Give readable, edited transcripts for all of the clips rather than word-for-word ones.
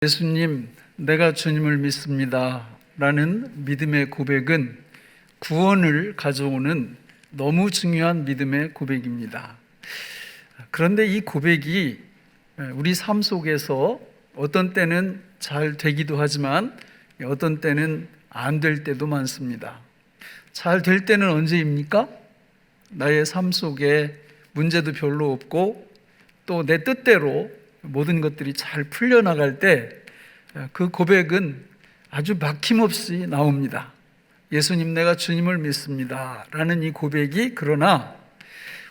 예수님, 내가 주님을 믿습니다 라는 믿음의 고백은 구원을 가져오는 너무 중요한 믿음의 고백입니다. 그런데 이 고백이 우리 삶 속에서 어떤 때는 잘 되기도 하지만 어떤 때는 안 될 때도 많습니다. 잘 될 때는 언제입니까? 나의 삶 속에 문제도 별로 없고 또 내 뜻대로 모든 것들이 잘 풀려나갈 때 그 고백은 아주 막힘없이 나옵니다. 예수님, 내가 주님을 믿습니다 라는 이 고백이, 그러나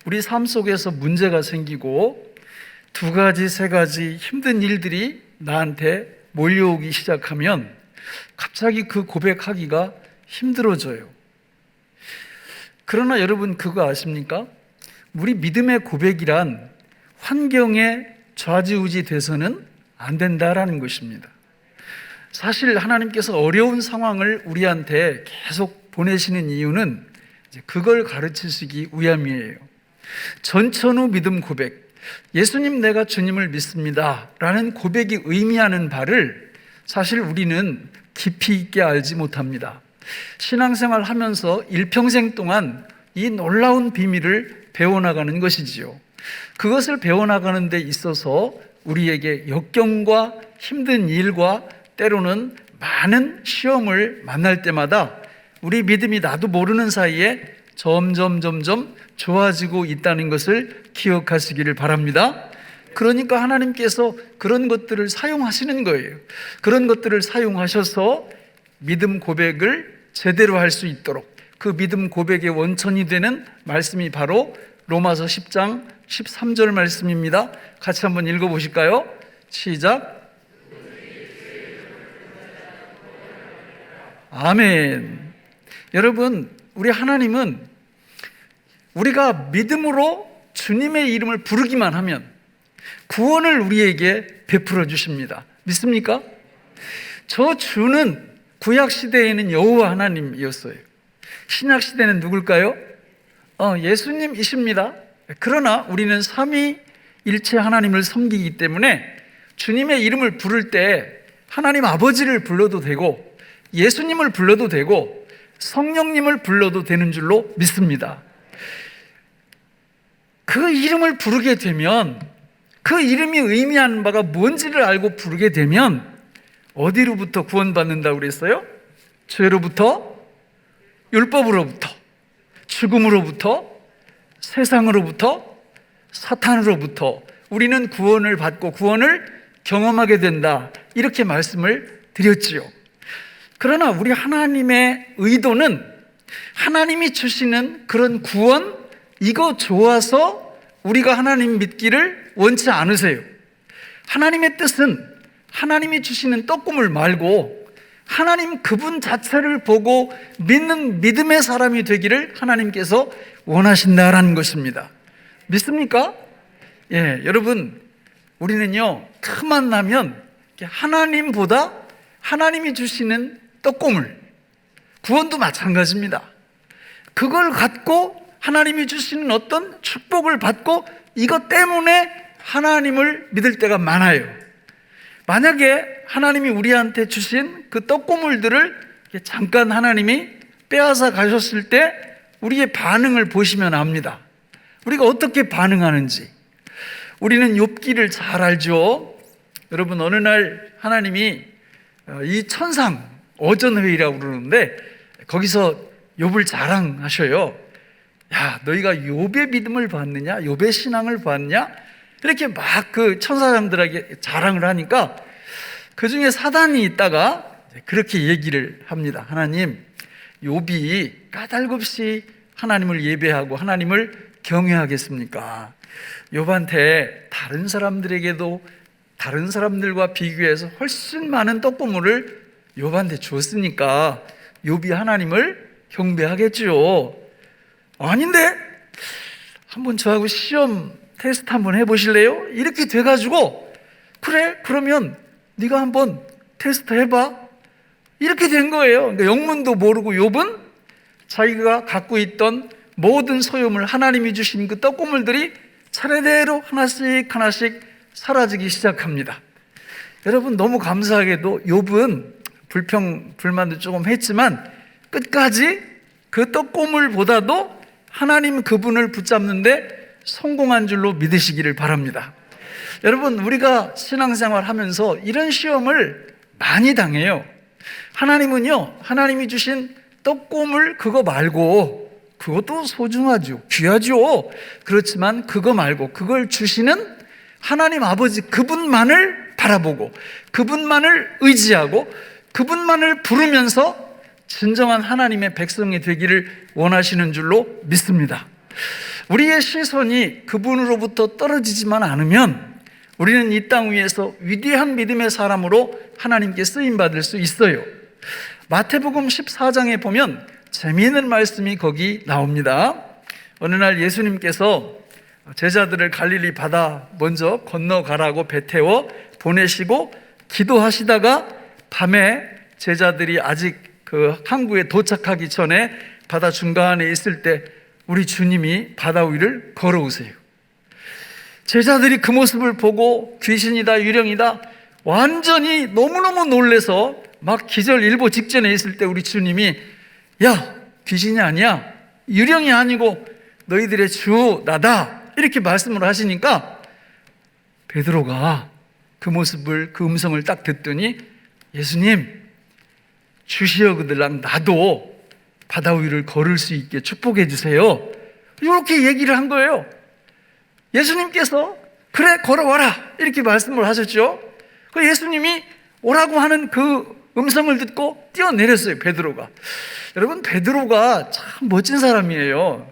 우리 삶 속에서 문제가 생기고 두 가지, 세 가지 힘든 일들이 나한테 몰려오기 시작하면 갑자기 그 고백하기가 힘들어져요. 그러나 여러분, 그거 아십니까? 우리 믿음의 고백이란 환경에 좌지우지 돼서는 안 된다라는 것입니다. 사실 하나님께서 어려운 상황을 우리한테 계속 보내시는 이유는 그걸 가르치시기 위함이에요. 전천후 믿음 고백, 예수님, 내가 주님을 믿습니다 라는 고백이 의미하는 바를 사실 우리는 깊이 있게 알지 못합니다. 신앙생활 하면서 일평생 동안 이 놀라운 비밀을 배워나가는 것이지요. 그것을 배워나가는 데 있어서 우리에게 역경과 힘든 일과 때로는 많은 시험을 만날 때마다 우리 믿음이 나도 모르는 사이에 점점 좋아지고 있다는 것을 기억하시기를 바랍니다. 그러니까 하나님께서 그런 것들을 사용하시는 거예요. 그런 것들을 사용하셔서 믿음 고백을 제대로 할 수 있도록, 그 믿음 고백의 원천이 되는 말씀이 바로 로마서 10장 13절 말씀입니다. 같이 한번 읽어보실까요? 시작. 아멘. 여러분, 우리 하나님은 우리가 믿음으로 주님의 이름을 부르기만 하면 구원을 우리에게 베풀어 주십니다. 믿습니까? 저 주는 구약시대에는 여호와 하나님이었어요. 신약시대는 누굴까요? 예수님이십니다. 그러나 우리는 삼위일체 하나님을 섬기기 때문에 주님의 이름을 부를 때 하나님 아버지를 불러도 되고 예수님을 불러도 되고 성령님을 불러도 되는 줄로 믿습니다. 그 이름을 부르게 되면, 그 이름이 의미하는 바가 뭔지를 알고 부르게 되면 어디로부터 구원받는다고 그랬어요? 죄로부터, 율법으로부터, 죽음으로부터, 세상으로부터, 사탄으로부터 우리는 구원을 받고 구원을 경험하게 된다, 이렇게 말씀을 드렸지요. 그러나 우리 하나님의 의도는 하나님이 주시는 그런 구원, 이거 좋아서 우리가 하나님 믿기를 원치 않으세요. 하나님의 뜻은 하나님이 주시는 떡고물 말고 하나님 그분 자체를 보고 믿는 믿음의 사람이 되기를 하나님께서 원하신다라는 것입니다. 믿습니까? 예, 여러분, 우리는요, 틈만 나면 하나님보다 하나님이 주시는 떡고물, 구원도 마찬가지입니다. 그걸 갖고 하나님이 주시는 어떤 축복을 받고 이것 때문에 하나님을 믿을 때가 많아요. 만약에 하나님이 우리한테 주신 그 떡고물들을 잠깐 하나님이 빼앗아 가셨을 때 우리의 반응을 보시면 압니다. 우리가 어떻게 반응하는지. 우리는 욥기를 잘 알죠. 여러분, 어느 날 하나님이 이 천상 어전회의라고 그러는데 거기서 욥을 자랑하셔요. 야, 너희가 욥의 믿음을 봤느냐? 욥의 신앙을 봤냐? 이렇게 막 그 천사장들에게 자랑을 하니까 그 중에 사단이 있다가 그렇게 얘기를 합니다. 하나님, 욥이 까닭없이 하나님을 예배하고 하나님을 경외하겠습니까? 욥한테 다른 사람들에게도 다른 사람들과 비교해서 훨씬 많은 떡고물을 욥한테 줬으니까 욥이 하나님을 경배하겠죠. 아닌데? 한번 저하고 시험 테스트 한번 해보실래요? 이렇게 돼가지고, 그래, 그러면 네가 한번 테스트 해봐, 이렇게 된 거예요. 그러니까 영문도 모르고 욥은 자기가 갖고 있던 모든 소유물, 하나님이 주신 그 떡고물들이 차례대로 하나씩 사라지기 시작합니다. 여러분, 너무 감사하게도 욥은 불만도 조금 했지만 끝까지 그 떡고물보다도 하나님 그분을 붙잡는데 성공한 줄로 믿으시기를 바랍니다. 여러분, 우리가 신앙생활 하면서 이런 시험을 많이 당해요. 하나님은요, 하나님이 주신 떡고물 그거 말고, 그것도 소중하죠, 귀하죠. 그렇지만 그거 말고 그걸 주시는 하나님 아버지 그분만을 바라보고 그분만을 의지하고 그분만을 부르면서 진정한 하나님의 백성이 되기를 원하시는 줄로 믿습니다. 우리의 시선이 그분으로부터 떨어지지만 않으면 우리는 이 땅 위에서 위대한 믿음의 사람으로 하나님께 쓰임받을 수 있어요. 마태복음 14장에 보면 재미있는 말씀이 거기 나옵니다. 어느 날 예수님께서 제자들을 갈릴리 바다 먼저 건너가라고 배 태워 보내시고 기도하시다가 밤에 제자들이 아직 그 항구에 도착하기 전에 바다 중간에 있을 때 우리 주님이 바다 위를 걸어오세요. 제자들이 그 모습을 보고 귀신이다, 유령이다 완전히 너무너무 놀래서 막 기절일보 직전에 있을 때 우리 주님이 야, 귀신이 아니야, 유령이 아니고 너희들의 주 나다, 이렇게 말씀을 하시니까 베드로가 그 모습을, 그 음성을 딱 듣더니 예수님, 주시어 그들랑 나도 바다 위를 걸을 수 있게 축복해 주세요, 이렇게 얘기를 한 거예요. 예수님께서 그래 걸어와라 이렇게 말씀을 하셨죠. 그 예수님이 오라고 하는 그 음성을 듣고 뛰어내렸어요, 베드로가. 여러분, 베드로가 참 멋진 사람이에요.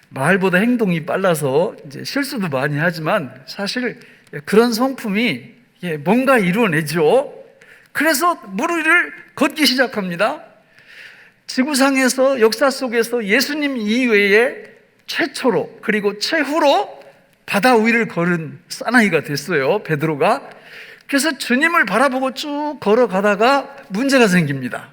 말보다 행동이 빨라서 이제 실수도 많이 하지만 사실 그런 성품이 뭔가 이루어내죠. 그래서 물 위를 걷기 시작합니다. 지구상에서 역사 속에서 예수님 이외에 최초로 그리고 최후로 바다 위를 걸은 사나이가 됐어요, 베드로가. 그래서 주님을 바라보고 쭉 걸어가다가 문제가 생깁니다.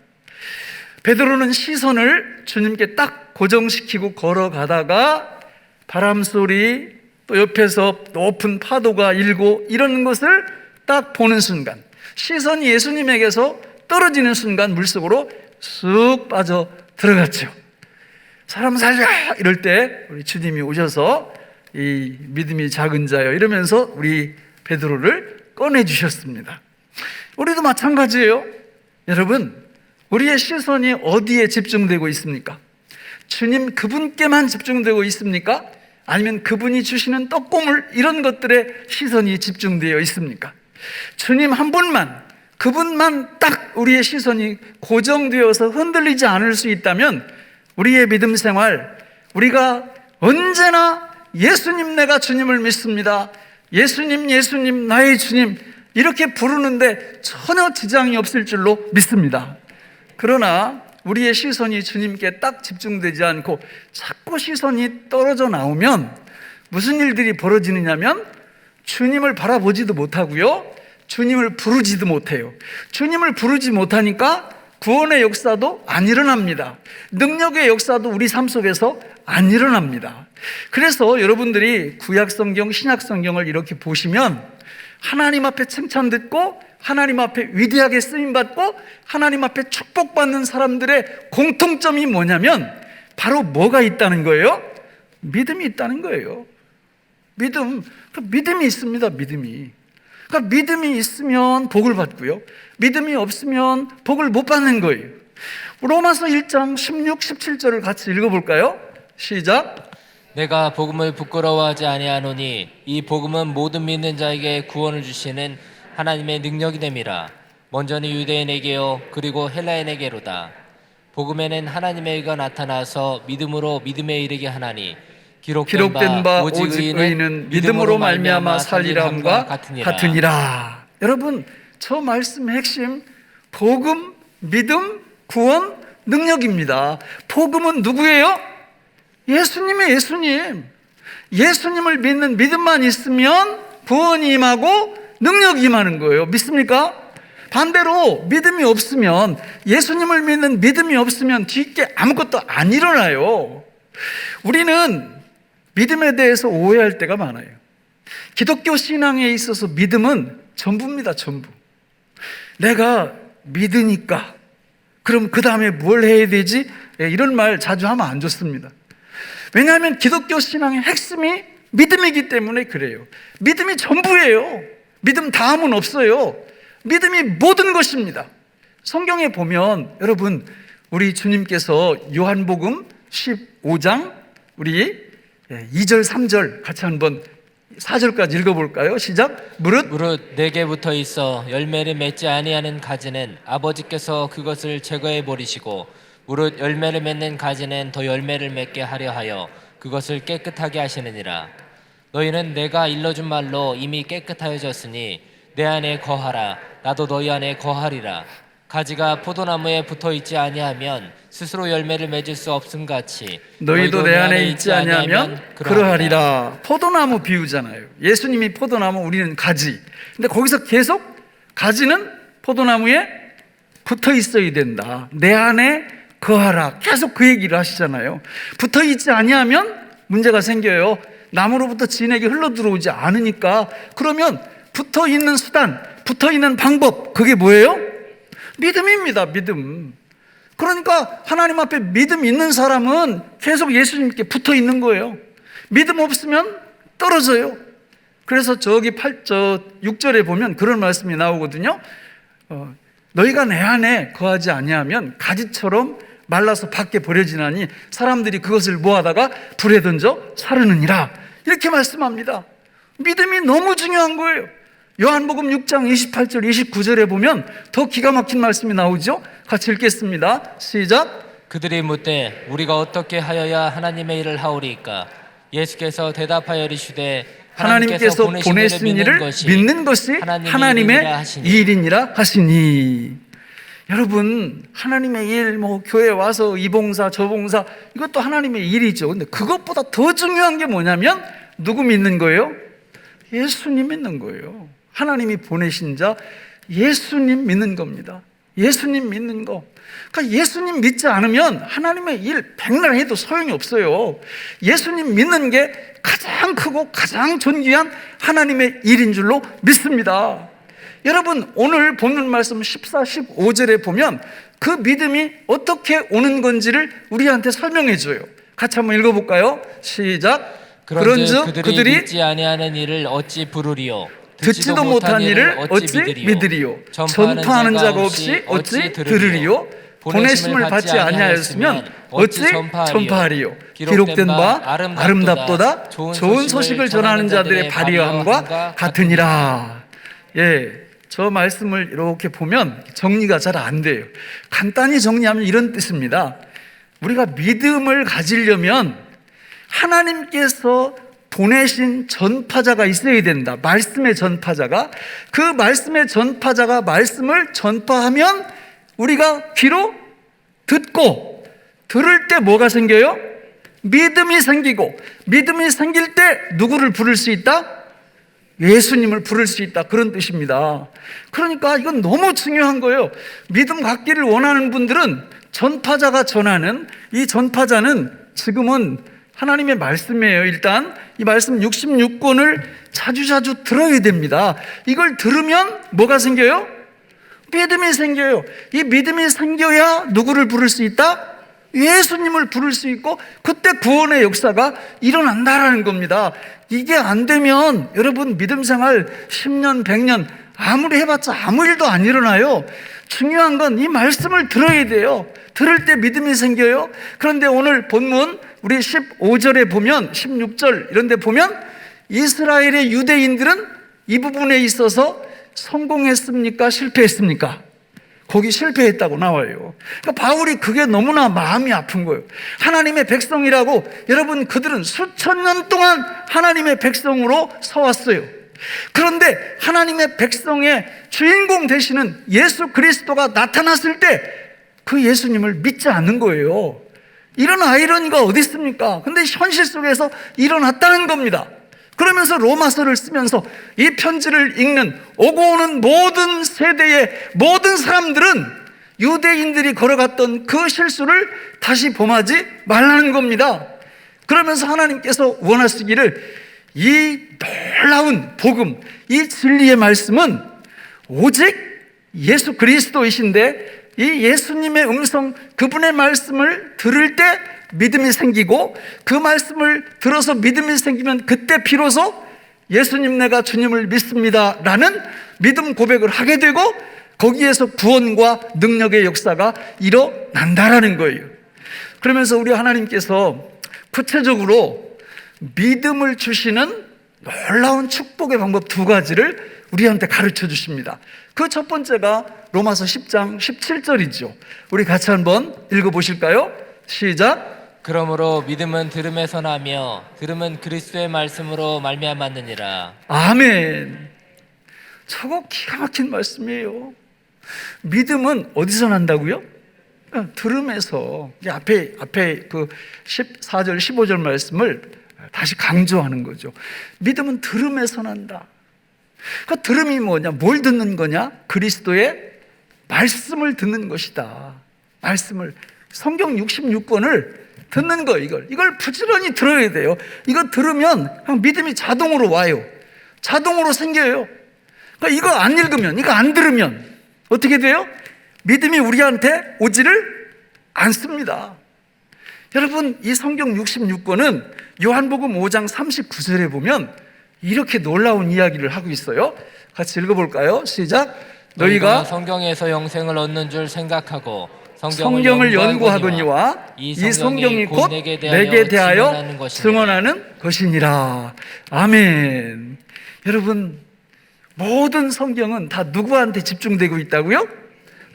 베드로는 시선을 주님께 딱 고정시키고 걸어가다가 바람 소리, 또 옆에서 높은 파도가 일고 이런 것을 딱 보는 순간, 시선이 예수님에게서 떨어지는 순간 물속으로 쑥 빠져 들어갔죠. 사람 살려 이럴 때 우리 주님이 오셔서 이 믿음이 작은 자여 이러면서 우리 베드로를 꺼내주셨습니다. 우리도 마찬가지예요. 여러분, 우리의 시선이 어디에 집중되고 있습니까? 주님 그분께만 집중되고 있습니까? 아니면 그분이 주시는 떡고물 이런 것들에 시선이 집중되어 있습니까? 주님 한 분만, 그분만 딱 우리의 시선이 고정되어서 흔들리지 않을 수 있다면 우리의 믿음 생활, 우리가 언제나 예수님, 내가 주님을 믿습니다, 예수님, 예수님, 나의 주님 이렇게 부르는데 전혀 지장이 없을 줄로 믿습니다. 그러나 우리의 시선이 주님께 딱 집중되지 않고 자꾸 시선이 떨어져 나오면 무슨 일들이 벌어지느냐면 주님을 바라보지도 못하고요, 주님을 부르지도 못해요. 주님을 부르지 못하니까 구원의 역사도 안 일어납니다. 능력의 역사도 우리 삶 속에서 안 일어납니다. 그래서 여러분들이 구약성경, 신약성경을 이렇게 보시면 하나님 앞에 칭찬 듣고 하나님 앞에 위대하게 쓰임받고 하나님 앞에 축복받는 사람들의 공통점이 뭐냐면 바로 뭐가 있다는 거예요? 믿음이 있다는 거예요. 믿음이 있습니다. 믿음이. 그러니까 믿음이 있으면 복을 받고요, 믿음이 없으면 복을 못 받는 거예요. 로마서 1장 16, 17절을 같이 읽어볼까요? 시작. 내가 복음을 부끄러워하지 아니하노니 이 복음은 모든 믿는 자에게 구원을 주시는 하나님의 능력이 됨이라. 먼저는 유대인에게요 그리고 헬라인에게로다. 복음에는 하나님의 의가 나타나서 믿음으로 믿음에 이르게 하나니 기록된 바 오직 의인은 믿음으로 말미암아 살리라 함과 같으니라. 여러분, 저 말씀의 핵심 복음, 믿음, 구원, 능력입니다. 복음은 누구예요? 예수님의 예수님. 예수님을 믿는 믿음만 있으면 구원이 임하고 능력이 임하는 거예요. 믿습니까? 반대로 믿음이 없으면, 예수님을 믿는 믿음이 없으면 뒤게 아무것도 안 일어나요. 우리는 믿음에 대해서 오해할 때가 많아요. 기독교 신앙에 있어서 믿음은 전부입니다. 전부. 내가 믿으니까 그럼 그 다음에 뭘 해야 되지? 이런 말 자주 하면 안 좋습니다. 왜냐하면 기독교 신앙의 핵심이 믿음이기 때문에 그래요. 믿음이 전부예요. 믿음 다음은 없어요. 믿음이 모든 것입니다. 성경에 보면 여러분, 우리 주님께서 요한복음 15장 우리 2절 3절 같이 한번 4절까지 읽어볼까요? 시작. 무릇 내게 붙어 있어 열매를 맺지 아니하는 가지는 아버지께서 그것을 제거해 버리시고 무릇 열매를 맺는 가지는 더 열매를 맺게 하려 하여 그것을 깨끗하게 하시느니라. 너희는 내가 일러준 말로 이미 깨끗하여졌으니 내 안에 거하라. 나도 너희 안에 거하리라. 가지가 포도나무에 붙어 있지 아니하면 스스로 열매를 맺을 수 없음 같이 너희도 내 안에 있지 아니하면 그러하리라. 포도나무 비유잖아요. 예수님이 포도나무, 우리는 가지. 근데 거기서 계속 가지는 포도나무에 붙어 있어야 된다. 내 안에 거하라. 계속 그 얘기를 하시잖아요. 붙어 있지 아니하면 문제가 생겨요. 나무로부터 진액이 흘러 들어오지 않으니까. 그러면 붙어 있는 수단, 붙어 있는 방법, 그게 뭐예요? 믿음입니다. 믿음. 그러니까 하나님 앞에 믿음 있는 사람은 계속 예수님께 붙어 있는 거예요. 믿음 없으면 떨어져요. 그래서 저기 6절에 보면 그런 말씀이 나오거든요. 너희가 내 안에 거하지 아니하면 가지처럼 말라서 밖에 버려지나니 사람들이 그것을 모아다가 불에 던져 사르느니라. 이렇게 말씀합니다. 믿음이 너무 중요한 거예요. 요한복음 6장 28절 29절에 보면 더 기가 막힌 말씀이 나오죠. 같이 읽겠습니다. 시작. 그들이 묻되 우리가 어떻게 하여야 하나님의 일을 하오리이까? 예수께서 대답하여 이르시되 하나님께서 보내신 일을 믿는 것이 하나님의 일이니라 하시니. 여러분, 하나님의 일, 교회 와서 이 봉사 저 봉사, 이것도 하나님의 일이죠. 근데 그것보다 더 중요한 게 뭐냐면 누구 믿는 거예요? 예수님 믿는 거예요. 하나님이 보내신 자 예수님 믿는 겁니다. 예수님 믿는 거. 그러니까 예수님 믿지 않으면 하나님의 일 백날 해도 소용이 없어요. 예수님 믿는 게 가장 크고 가장 존귀한 하나님의 일인 줄로 믿습니다. 여러분, 오늘 본문 말씀 14, 15절에 보면 그 믿음이 어떻게 오는 건지를 우리한테 설명해 줘요. 같이 한번 읽어볼까요? 시작. 그런즉 그들이 믿지 아니하는 일을 어찌 부르리요? 듣지도 못한 일을 어찌 믿으리요? 전파하는 자가 없이 어찌 들으리요? 보내심을 받지 아니하였으면 어찌 전파하리요? 기록된 바 아름답도다 좋은 소식을 전하는 자들의 발휘함과 같으니라. 저 말씀을 이렇게 보면 정리가 잘 안 돼요. 간단히 정리하면 이런 뜻입니다. 우리가 믿음을 가지려면 하나님께서 보내신 전파자가 있어야 된다. 말씀의 전파자가. 그 말씀의 전파자가 말씀을 전파하면 우리가 귀로 듣고, 들을 때 뭐가 생겨요? 믿음이 생기고, 믿음이 생길 때 누구를 부를 수 있다? 예수님을 부를 수 있다. 그런 뜻입니다. 그러니까 이건 너무 중요한 거예요. 믿음 갖기를 원하는 분들은 전파자가 전하는, 이 전파자는 지금은 하나님의 말씀이에요. 일단 이 말씀 66권을 자주자주 들어야 됩니다. 이걸 들으면 뭐가 생겨요? 믿음이 생겨요. 이 믿음이 생겨야 누구를 부를 수 있다? 예수님을 부를 수 있고, 그때 구원의 역사가 일어난다라는 겁니다. 이게 안 되면 여러분 믿음 생활 10년 100년 아무리 해봤자 아무 일도 안 일어나요. 중요한 건 이 말씀을 들어야 돼요. 들을 때 믿음이 생겨요. 그런데 오늘 본문 우리 15절에 보면, 16절 이런 데 보면 이스라엘의 유대인들은 이 부분에 있어서 성공했습니까? 실패했습니까? 거기 실패했다고 나와요. 그러니까 바울이 그게 너무나 마음이 아픈 거예요. 하나님의 백성이라고, 여러분 그들은 수천 년 동안 하나님의 백성으로 서왔어요. 그런데 하나님의 백성의 주인공 되시는 예수 그리스도가 나타났을 때 그 예수님을 믿지 않는 거예요. 이런 아이러니가 어디 있습니까? 근데 현실 속에서 일어났다는 겁니다. 그러면서 로마서를 쓰면서 이 편지를 읽는 오고 오는 모든 세대의 모든 사람들은 유대인들이 걸어갔던 그 실수를 다시 범하지 말라는 겁니다. 그러면서 하나님께서 원하시기를 이 놀라운 복음, 이 진리의 말씀은 오직 예수 그리스도이신데, 이 예수님의 음성, 그분의 말씀을 들을 때 믿음이 생기고, 그 말씀을 들어서 믿음이 생기면 그때 비로소 예수님 내가 주님을 믿습니다 라는 믿음 고백을 하게 되고, 거기에서 구원과 능력의 역사가 일어난다라는 거예요. 그러면서 우리 하나님께서 구체적으로 믿음을 주시는 놀라운 축복의 방법 두 가지를 우리한테 가르쳐 주십니다. 그 첫 번째가 로마서 10장 17절이죠. 우리 같이 한번 읽어보실까요? 시작. 그러므로 믿음은 들음에서 나며 들음은 그리스도의 말씀으로 말미암았느니라. 아멘. 저거 기가 막힌 말씀이에요. 믿음은 어디서 난다고요? 들음에서. 앞에 그 14절 15절 말씀을 다시 강조하는 거죠. 믿음은 들음에서 난다. 그 들음이 뭐냐? 뭘 듣는 거냐? 그리스도의 말씀을 듣는 것이다. 말씀을, 성경 66권을 듣는 거, 이걸 부지런히 들어야 돼요. 이거 들으면 그냥 믿음이 자동으로 와요. 자동으로 생겨요. 그러니까 이거 안 읽으면, 이거 안 들으면 어떻게 돼요? 믿음이 우리한테 오지를 않습니다. 여러분, 이 성경 66권은 요한복음 5장 39절에 보면 이렇게 놀라운 이야기를 하고 있어요. 같이 읽어볼까요? 시작. 너희가 성경에서 영생을 얻는 줄 생각하고 성경을 연구하거니와 이 성경이 곧 내게 대하여 증언하는 것이니라. 아멘. 여러분, 모든 성경은 다 누구한테 집중되고 있다고요?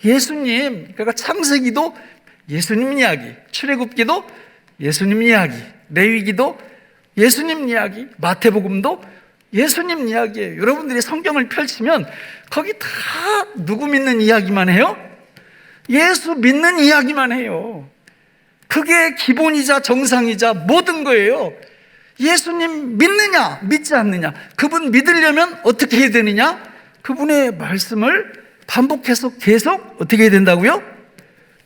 예수님. 그러니까 창세기도 예수님 이야기, 출애굽기도 예수님 이야기, 레위기도 예수님 이야기, 마태복음도 예수님 이야기예요. 여러분들이 성경을 펼치면 거기 다 누구 믿는 이야기만 해요? 예수 믿는 이야기만 해요. 그게 기본이자 정상이자 모든 거예요. 예수님 믿느냐 믿지 않느냐, 그분 믿으려면 어떻게 해야 되느냐? 그분의 말씀을 반복해서 계속 어떻게 해야 된다고요?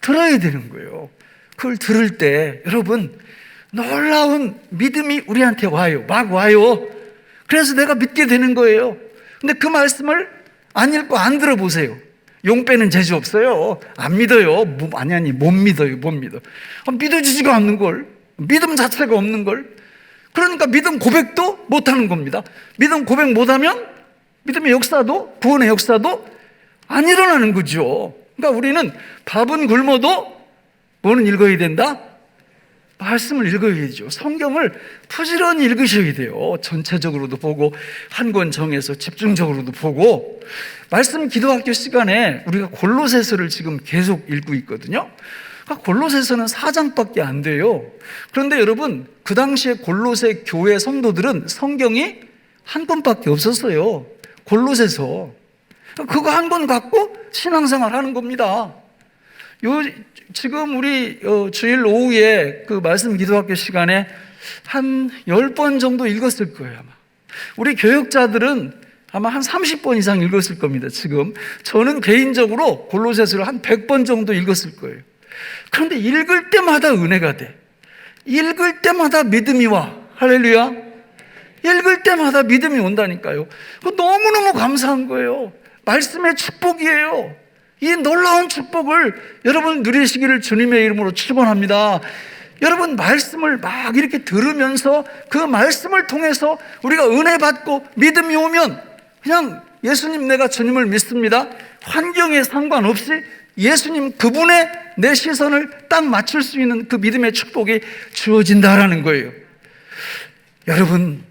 들어야 되는 거예요. 그걸 들을 때 여러분 놀라운 믿음이 우리한테 와요. 막 와요. 그래서 내가 믿게 되는 거예요. 근데 그 말씀을 안 읽고 안 들어보세요. 용 빼는 재주 없어요. 안 믿어요. 아니 못 믿어요. 못 믿어. 믿어지지가 않는 걸. 믿음 자체가 없는 걸. 그러니까 믿음 고백도 못하는 겁니다. 믿음 고백 못하면 믿음의 역사도, 구원의 역사도 안 일어나는 거죠. 그러니까 우리는 밥은 굶어도 뭐는 읽어야 된다? 말씀을 읽어야죠. 성경을 부지런히 읽으셔야 돼요. 전체적으로도 보고 한 권 정해서 집중적으로도 보고. 말씀 기도학교 시간에 우리가 골로새서를 지금 계속 읽고 있거든요. 그러니까 골로새서는 4장밖에 안 돼요. 그런데 여러분, 그 당시에 골로새 교회 성도들은 성경이 한 권밖에 없었어요. 골로새서. 그거 한 권 갖고 신앙생활 하는 겁니다. 지금 우리 주일 오후에 그 말씀 기도학교 시간에 한 10번 정도 읽었을 거예요, 아마. 우리 교역자들은 아마 한 30번 이상 읽었을 겁니다, 지금. 저는 개인적으로 골로새서를 한 100번 정도 읽었을 거예요. 그런데 읽을 때마다 은혜가 돼. 읽을 때마다 믿음이 와. 할렐루야. 읽을 때마다 믿음이 온다니까요. 너무너무 감사한 거예요. 말씀의 축복이에요. 이 놀라운 축복을 여러분 누리시기를 주님의 이름으로 축원합니다. 여러분, 말씀을 막 이렇게 들으면서 그 말씀을 통해서 우리가 은혜 받고 믿음이 오면 그냥 예수님 내가 주님을 믿습니다. 환경에 상관없이 예수님 그분의 내 시선을 딱 맞출 수 있는 그 믿음의 축복이 주어진다라는 거예요. 여러분,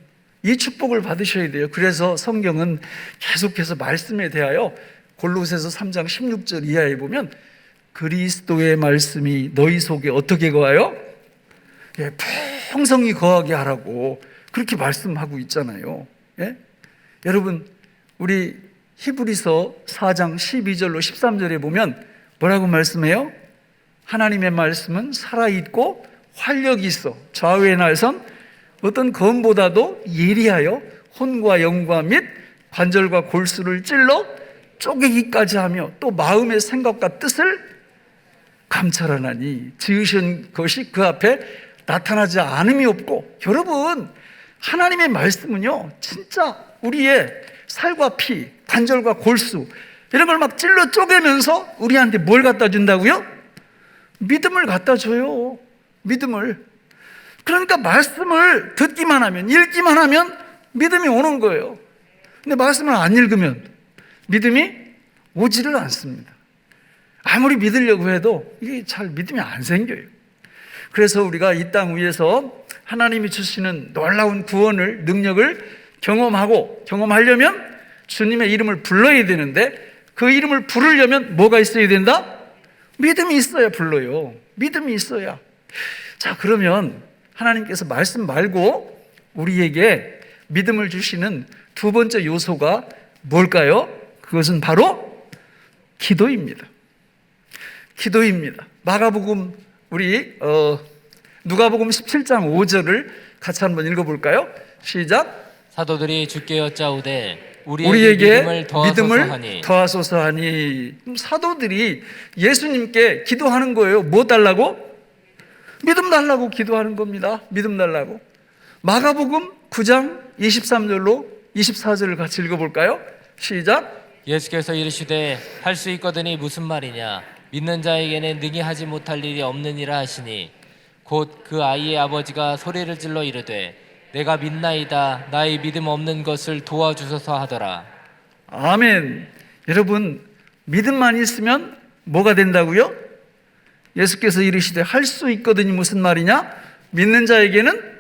이 축복을 받으셔야 돼요. 그래서 성경은 계속해서 말씀에 대하여 골로새서 3장 16절 이하에 보면 그리스도의 말씀이 너희 속에 어떻게 거하여? 예, 풍성히 거하게 하라고 그렇게 말씀하고 있잖아요. 예? 여러분, 우리 히브리서 4장 12절로 13절에 보면 뭐라고 말씀해요? 하나님의 말씀은 살아있고 활력이 있어 좌우의 날선 어떤 검보다도 예리하여 혼과 영과 및 관절과 골수를 찔러 쪼개기까지 하며 또 마음의 생각과 뜻을 감찰하나니 지으신 것이 그 앞에 나타나지 않음이 없고. 여러분, 하나님의 말씀은요, 진짜 우리의 살과 피, 관절과 골수 이런 걸 막 찔러 쪼개면서 우리한테 뭘 갖다 준다고요? 믿음을 갖다 줘요. 믿음을. 그러니까 말씀을 듣기만 하면, 읽기만 하면 믿음이 오는 거예요. 근데 말씀을 안 읽으면 믿음이 오지를 않습니다. 아무리 믿으려고 해도 이게 잘 믿음이 안 생겨요. 그래서 우리가 이 땅 위에서 하나님이 주시는 놀라운 구원을, 능력을 경험하려면 주님의 이름을 불러야 되는데, 그 이름을 부르려면 뭐가 있어야 된다? 믿음이 있어야 불러요. 믿음이 있어야. 자, 그러면 하나님께서 말씀 말고 우리에게 믿음을 주시는 두 번째 요소가 뭘까요? 그것은 바로 기도입니다. 기도입니다. 마가복음 누가복음 17장 5절을 같이 한번 읽어볼까요? 시작. 사도들이 주께 여짜오되 우리에게 믿음을 더하소서 하니. 사도들이 예수님께 기도하는 거예요. 뭐 달라고? 믿음 달라고 기도하는 겁니다. 믿음 달라고. 마가복음 9장 23절로 24절을 같이 읽어볼까요? 시작. 예수께서 이르시되 할 수 있거든이 무슨 말이냐, 믿는 자에게는 능히 하지 못할 일이 없느니라 하시니, 곧 그 아이의 아버지가 소리를 질러 이르되 내가 믿나이다, 나의 믿음 없는 것을 도와주소서 하더라. 아멘. 여러분, 믿음만 있으면 뭐가 된다고요? 예수께서 이르시되 할 수 있거든이 무슨 말이냐? 믿는 자에게는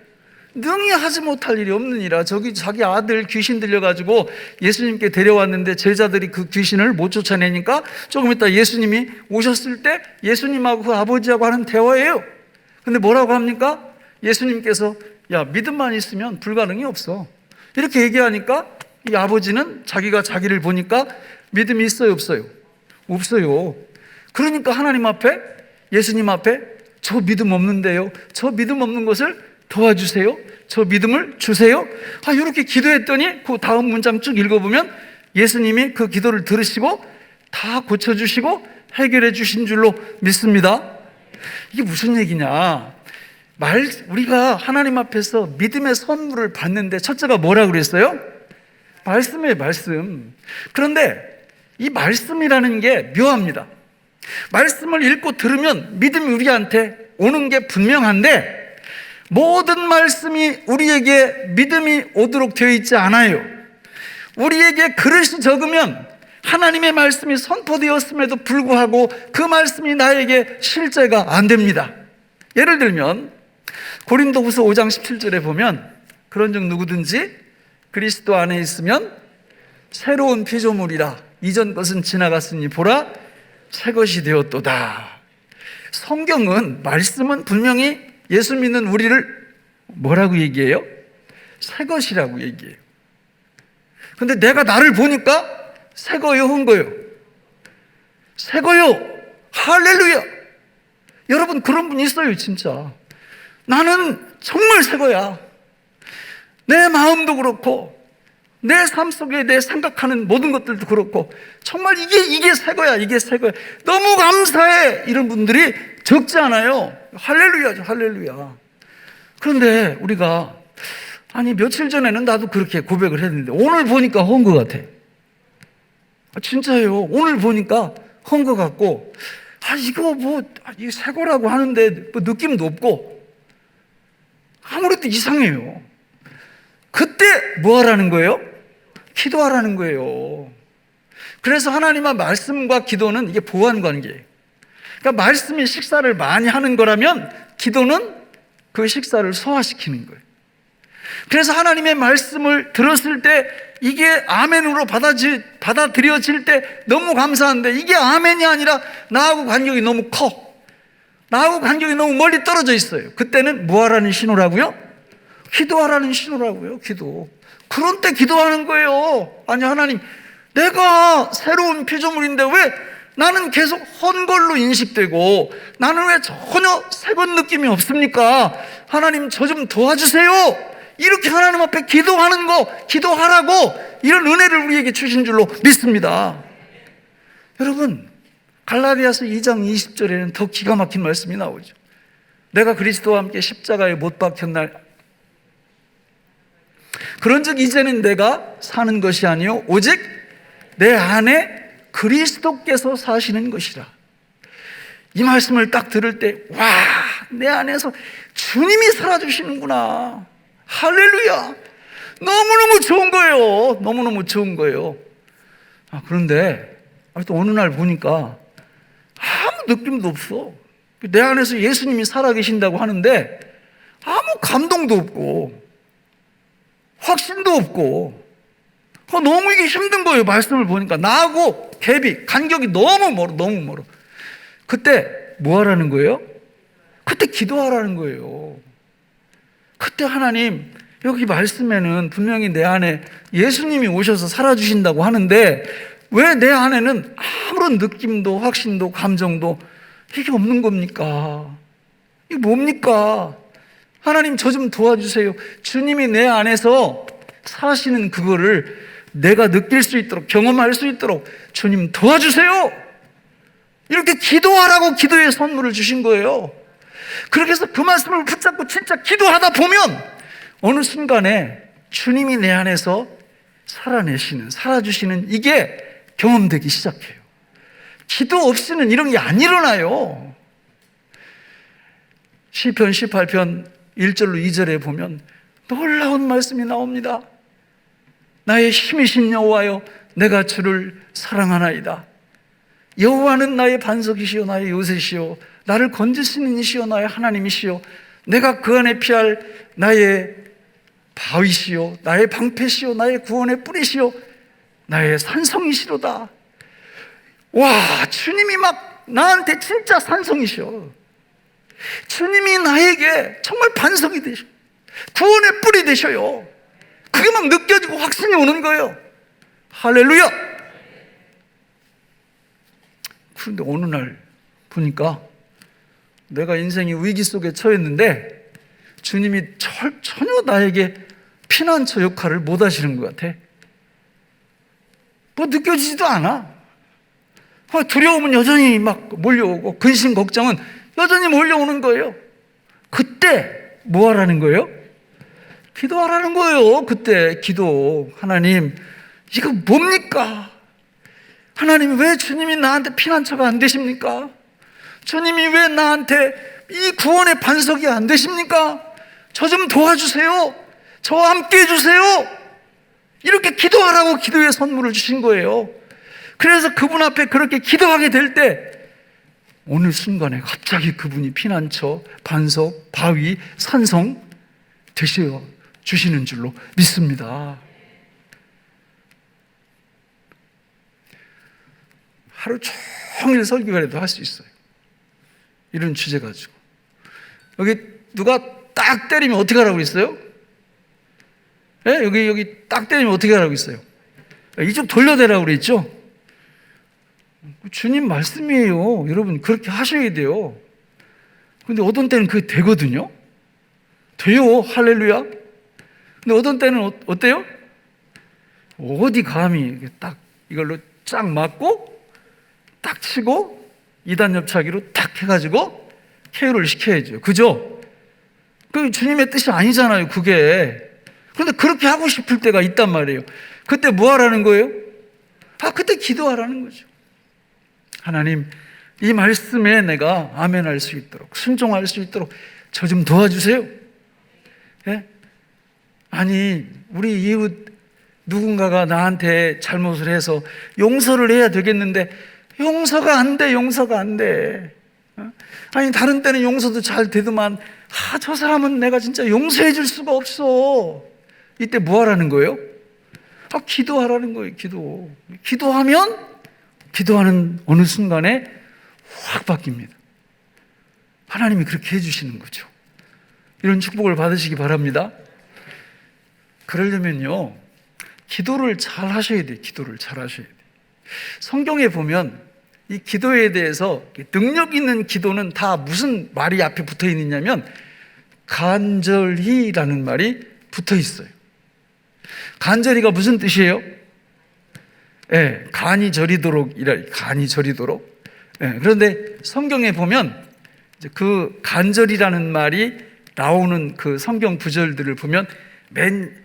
능히 하지 못할 일이 없느니라. 저기 자기 아들 귀신 들려가지고 예수님께 데려왔는데 제자들이 그 귀신을 못 쫓아내니까 조금 있다 예수님이 오셨을 때 예수님하고 그 아버지하고 하는 대화예요. 근데 뭐라고 합니까? 예수님께서 야, 믿음만 있으면 불가능이 없어, 이렇게 얘기하니까 이 아버지는 자기가 자기를 보니까 믿음이 있어요, 없어요? 없어요. 그러니까 하나님 앞에, 예수님 앞에 저 믿음 없는데요, 저 믿음 없는 것을 도와주세요, 저 믿음을 주세요. 이렇게 기도했더니 그 다음 문장 쭉 읽어보면 예수님이 그 기도를 들으시고 다 고쳐주시고 해결해 주신 줄로 믿습니다. 이게 무슨 얘기냐? 우리가 하나님 앞에서 믿음의 선물을 받는데 첫째가 뭐라고 그랬어요? 말씀이에요, 말씀. 그런데 이 말씀이라는 게 묘합니다. 말씀을 읽고 들으면 믿음이 우리한테 오는 게 분명한데, 모든 말씀이 우리에게 믿음이 오도록 되어 있지 않아요. 우리에게 그릇이 적으면 하나님의 말씀이 선포되었음에도 불구하고 그 말씀이 나에게 실제가 안 됩니다. 예를 들면 고린도후서 5장 17절에 보면 그런 즉 누구든지 그리스도 안에 있으면 새로운 피조물이라, 이전 것은 지나갔으니 보라 새 것이 되었도다. 성경은, 말씀은 분명히 예수 믿는 우리를 뭐라고 얘기해요? 새 것이라고 얘기해요. 근데 내가 나를 보니까 새 거요, 한 거요? 새 거요. 할렐루야. 여러분, 그런 분 있어요, 진짜. 나는 정말 새 거야. 내 마음도 그렇고 내 삶 속에 내 생각하는 모든 것들도 그렇고 정말 이게 새 거야, 이게 새 거야. 너무 감사해. 이런 분들이 적지 않아요. 할렐루야죠, 할렐루야. 그런데 우리가 며칠 전에는 나도 그렇게 고백을 했는데 오늘 보니까 헌 것 같아. 진짜예요. 오늘 보니까 헌 것 같고 이거 이게 새 거라고 하는데 느낌도 없고 아무래도 이상해요. 그때 뭐 하라는 거예요? 기도하라는 거예요. 그래서 하나님의 말씀과 기도는 이게 보완관계예요. 그러니까 말씀이 식사를 많이 하는 거라면 기도는 그 식사를 소화시키는 거예요. 그래서 하나님의 말씀을 들었을 때 이게 아멘으로 받아들여질 때 너무 감사한데, 이게 아멘이 아니라 나하고 간격이 너무 커, 나하고 간격이 너무 멀리 떨어져 있어요. 그때는 뭐 하라는 신호라고요? 기도하라는 신호라고요. 기도. 그런 때 기도하는 거예요. 아니, 하나님, 내가 새로운 피조물인데 왜 나는 계속 헌 걸로 인식되고 나는 왜 전혀 새건 느낌이 없습니까? 하나님, 저 좀 도와주세요. 이렇게 하나님 앞에 기도하는 거, 기도하라고 이런 은혜를 우리에게 주신 줄로 믿습니다. 여러분, 갈라디아서 2장 20절에는 더 기가 막힌 말씀이 나오죠. 내가 그리스도와 함께 십자가에 못 박힌 날 그런즉 이제는 내가 사는 것이 아니요 오직 내 안에 그리스도께서 사시는 것이라. 이 말씀을 딱 들을 때, 와, 내 안에서 주님이 살아주시는구나. 할렐루야. 너무너무 좋은 거예요. 너무너무 좋은 거예요. 그런데 또 어느 날 보니까 아무 느낌도 없어. 내 안에서 예수님이 살아계신다고 하는데 아무 감동도 없고 확신도 없고 너무 이게 힘든 거예요. 말씀을 보니까 나하고 갭이 간격이 너무 멀어. 그때 뭐 하라는 거예요? 그때 기도하라는 거예요. 그때 하나님, 여기 말씀에는 분명히 내 안에 예수님이 오셔서 살아주신다고 하는데 왜 내 안에는 아무런 느낌도 확신도 감정도 이게 없는 겁니까? 이게 뭡니까? 하나님, 저 좀 도와주세요. 주님이 내 안에서 사시는 그거를 내가 느낄 수 있도록, 경험할 수 있도록 주님 도와주세요. 이렇게 기도하라고 기도의 선물을 주신 거예요. 그렇게 해서 그 말씀을 붙잡고 진짜 기도하다 보면 어느 순간에 주님이 내 안에서 살아주시는 이게 경험되기 시작해요. 기도 없이는 이런 게 안 일어나요. 시편 18편 1절로 2절에 보면 놀라운 말씀이 나옵니다. 나의 힘이신 여호와여, 내가 주를 사랑하나이다. 여호와는 나의 반석이시요 나의 요새시요 나를 건지시는 이시요 나의 하나님이시요 내가 그 안에 피할 나의 바위시요 나의 방패시요 나의 구원의 뿌리시요 나의 산성이시로다. 와, 주님이 막 나한테 진짜 산성이셔. 주님이 나에게 정말 반석이 되셔. 구원의 뿌리 되셔요. 그게 막 느껴지고 확신이 오는 거예요. 할렐루야. 그런데 어느 날 보니까 내가 인생이 위기 속에 처했는데 주님이 전혀 나에게 피난처 역할을 못 하시는 것 같아. 뭐 느껴지지도 않아. 두려움은 여전히 막 몰려오고 근심 걱정은 여전히 몰려오는 거예요. 그때 뭐 하라는 거예요? 기도하라는 거예요. 그때 기도. 하나님, 이거 뭡니까? 하나님, 왜 주님이 나한테 피난처가 안 되십니까? 주님이 왜 나한테 이 구원의 반석이 안 되십니까? 저 좀 도와주세요. 저와 함께 해주세요. 이렇게 기도하라고 기도의 선물을 주신 거예요. 그래서 그분 앞에 그렇게 기도하게 될 때 어느 순간에 갑자기 그분이 피난처, 반석, 바위, 산성 되셔 주시는 줄로 믿습니다. 하루 종일 설교라도 할 수 있어요. 이런 주제 가지고. 여기 누가 딱 때리면 어떻게 하라고 그랬어요? 네? 여기 딱 때리면 어떻게 하라고 했어요? 이쪽 돌려대라고 그랬죠? 주님 말씀이에요. 여러분, 그렇게 하셔야 돼요. 근데 어떤 때는 그게 되거든요? 돼요. 할렐루야. 근데 어떤 때는 어때요? 어디 감히 딱 이걸로 쫙 맞고 딱 치고 2단 옆차기로 탁 해가지고 KO를 시켜야죠. 그죠? 그 주님의 뜻이 아니잖아요, 그게. 그런데 그렇게 하고 싶을 때가 있단 말이에요. 그때 뭐 하라는 거예요? 그때 기도하라는 거죠. 하나님, 이 말씀에 내가 아멘할 수 있도록, 순종할 수 있도록 저 좀 도와주세요. 예? 아니, 우리 이웃 누군가가 나한테 잘못을 해서 용서를 해야 되겠는데 용서가 안 돼. 아니, 다른 때는 용서도 잘 되더만 저 사람은 내가 진짜 용서해 줄 수가 없어. 이때 뭐 하라는 거예요? 기도하라는 거예요. 기도하면 기도하는 어느 순간에 확 바뀝니다. 하나님이 그렇게 해주시는 거죠. 이런 축복을 받으시기 바랍니다. 그러려면요, 기도를 잘 하셔야 돼요. 성경에 보면 이 기도에 대해서 능력 있는 기도는 다 무슨 말이 앞에 붙어 있느냐면 간절히라는 말이 붙어 있어요. 간절히가 무슨 뜻이에요? 예, 간이 저리도록. 예, 그런데 성경에 보면 그 간절이라는 말이 나오는 그 성경 구절들을 보면 맨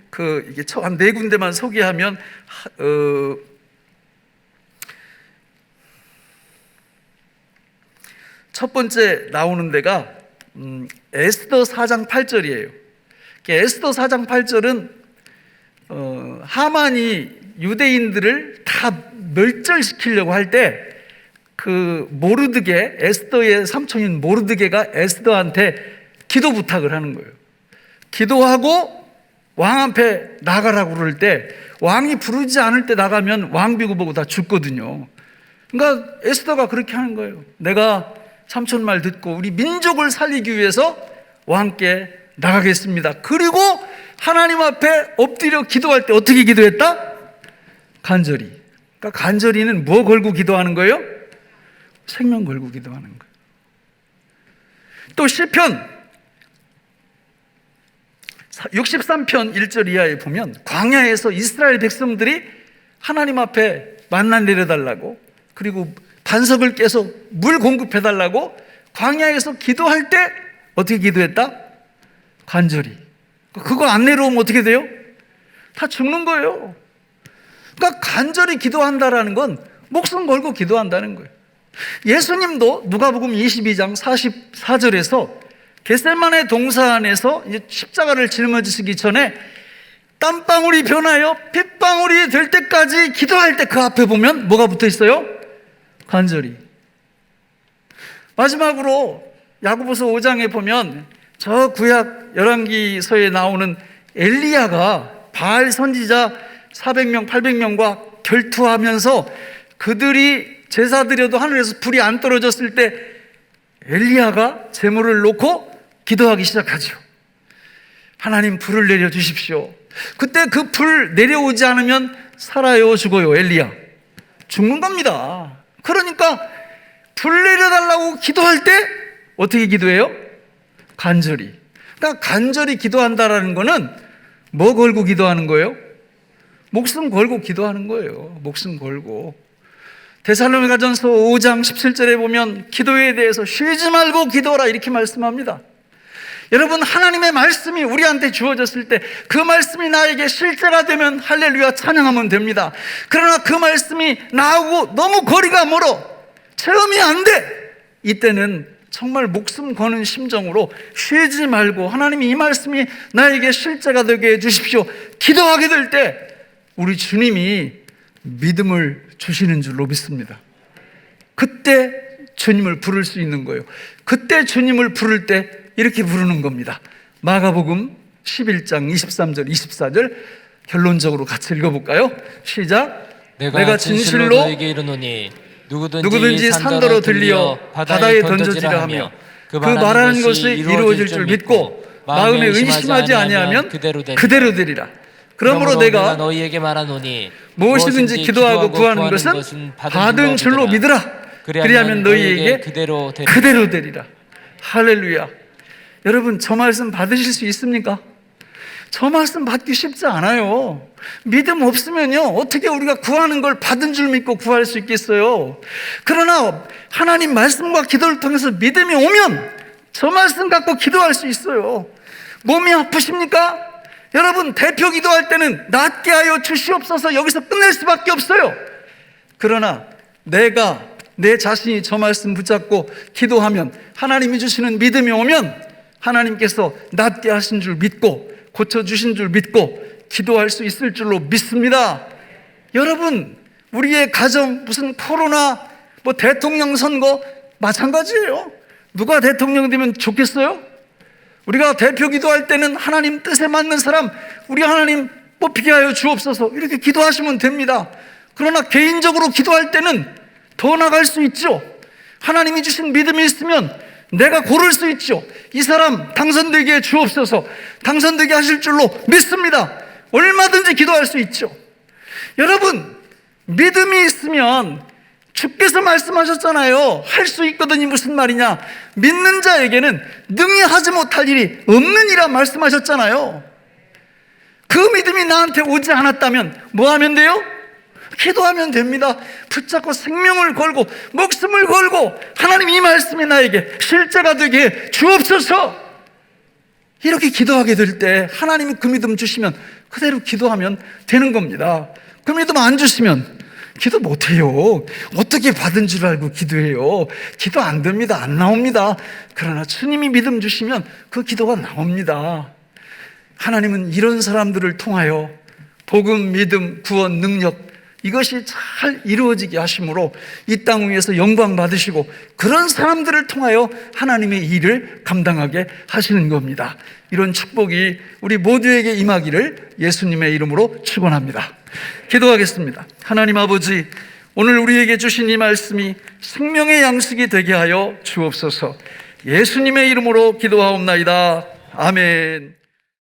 이게 한 네 군데만 소개하면 첫 번째 나오는 데가 에스더 4장 8절이에요. 에스더 4장 8절은 하만이 유대인들을 다 멸절시키려고 할 때 모르드게, 에스더의 삼촌인 모르드게가 에스더한테 기도 부탁을 하는 거예요. 기도하고 왕 앞에 나가라고 그럴 때, 왕이 부르지 않을 때 나가면 왕비고 보고 다 죽거든요. 그러니까 에스더가 그렇게 하는 거예요. 내가 삼촌 말 듣고 우리 민족을 살리기 위해서 왕께 나가겠습니다. 그리고 하나님 앞에 엎드려 기도할 때 어떻게 기도했다? 간절히. 그러니까 간절히는 뭐 걸고 기도하는 거예요? 생명 걸고 기도하는 거예요. 또 시편 63편 1절 이하에 보면 광야에서 이스라엘 백성들이 하나님 앞에 만나 내려달라고, 그리고 반석을 깨서 물 공급해달라고 광야에서 기도할 때 어떻게 기도했다? 간절히. 그거 안 내려오면 어떻게 돼요? 다 죽는 거예요. 그러니까 간절히 기도한다라는 건 목숨 걸고 기도한다는 거예요. 예수님도 누가복음 22장 44절에서 겟세마네 동사 안에서 이제 십자가를 짊어지시기 전에 땀방울이 변하여 핏방울이 될 때까지 기도할 때 그 앞에 보면 뭐가 붙어 있어요? 간절히. 마지막으로 야고보서 5장에 보면 저 구약 열왕기서에 나오는 엘리야가 바알 선지자 400명 800명과 결투하면서 그들이 제사 드려도 하늘에서 불이 안 떨어졌을 때 엘리야가 제물을 놓고 기도하기 시작하죠. 하나님 불을 내려 주십시오. 그때 그 불 내려오지 않으면 살아요 죽어요? 엘리야 죽는 겁니다. 그러니까 불 내려달라고 기도할 때 어떻게 기도해요? 간절히. 그러니까 간절히 기도한다라는 거는 뭐 걸고 기도하는 거예요? 목숨 걸고 기도하는 거예요. 목숨 걸고. 데살로니가전서 5장 17절에 보면 기도에 대해서 쉬지 말고 기도하라 이렇게 말씀합니다. 여러분, 하나님의 말씀이 우리한테 주어졌을 때 그 말씀이 나에게 실제가 되면 할렐루야 찬양하면 됩니다. 그러나 그 말씀이 나하고 너무 거리가 멀어 체험이 안 돼, 이때는 정말 목숨 거는 심정으로 쉬지 말고 하나님이 이 말씀이 나에게 실제가 되게 해주십시오 기도하게 될 때 우리 주님이 믿음을 주시는 줄로 믿습니다. 그때 주님을 부를 수 있는 거예요. 그때 주님을 부를 때 이렇게 부르는 겁니다. 마가복음 11장 23절 24절 결론적으로 같이 읽어볼까요? 시작. 내가 진실로 너에게 이르노니 누구든지 산더러 들리어 바다에 던져지라 하며 그 말하는 것이 이루어질 줄 믿고 마음에 의심하지 아니하면 그대로 되리라. 그러므로 내가 너희에게 말하노니 무엇이든지 기도하고 구하는 것은 받은 줄로 믿으라. 그리하면 너희에게 그대로 되리라. 할렐루야. 여러분, 저 말씀 받으실 수 있습니까? 저 말씀 받기 쉽지 않아요. 믿음 없으면요 어떻게 우리가 구하는 걸 받은 줄 믿고 구할 수 있겠어요? 그러나 하나님 말씀과 기도를 통해서 믿음이 오면 저 말씀 갖고 기도할 수 있어요. 몸이 아프십니까? 여러분, 대표 기도할 때는 낫게 하여 주시옵소서 여기서 끝낼 수밖에 없어요. 그러나 내가 내 자신이 저 말씀 붙잡고 기도하면 하나님이 주시는 믿음이 오면 하나님께서 낫게 하신 줄 믿고 고쳐주신 줄 믿고 기도할 수 있을 줄로 믿습니다. 여러분, 우리의 가정, 무슨 코로나, 대통령 선거 마찬가지예요. 누가 대통령 되면 좋겠어요? 우리가 대표 기도할 때는 하나님 뜻에 맞는 사람 우리 하나님 뽑히게 하여 주옵소서 이렇게 기도하시면 됩니다. 그러나 개인적으로 기도할 때는 더 나갈 수 있죠. 하나님이 주신 믿음이 있으면 내가 고를 수 있죠. 이 사람 당선되게 해 주옵소서 당선되게 하실 줄로 믿습니다. 얼마든지 기도할 수 있죠. 여러분, 믿음이 있으면 주께서 말씀하셨잖아요. 할 수 있거든이 무슨 말이냐? 믿는 자에게는 능히 하지 못할 일이 없는 이라 말씀하셨잖아요. 그 믿음이 나한테 오지 않았다면 뭐 하면 돼요? 기도하면 됩니다. 붙잡고 생명을 걸고 목숨을 걸고 하나님 이 말씀이 나에게 실제가 되게 해 주옵소서 이렇게 기도하게 될 때 하나님이 그 믿음 주시면 그대로 기도하면 되는 겁니다. 그 믿음 안 주시면 기도 못해요. 어떻게 받은 줄 알고 기도해요? 기도 안 됩니다. 안 나옵니다. 그러나 주님이 믿음 주시면 그 기도가 나옵니다. 하나님은 이런 사람들을 통하여 복음, 믿음, 구원, 능력 이것이 잘 이루어지게 하심으로 이 땅 위에서 영광 받으시고 그런 사람들을 통하여 하나님의 일을 감당하게 하시는 겁니다. 이런 축복이 우리 모두에게 임하기를 예수님의 이름으로 축원합니다. 기도하겠습니다. 하나님 아버지, 오늘 우리에게 주신 이 말씀이 생명의 양식이 되게 하여 주옵소서. 예수님의 이름으로 기도하옵나이다. 아멘.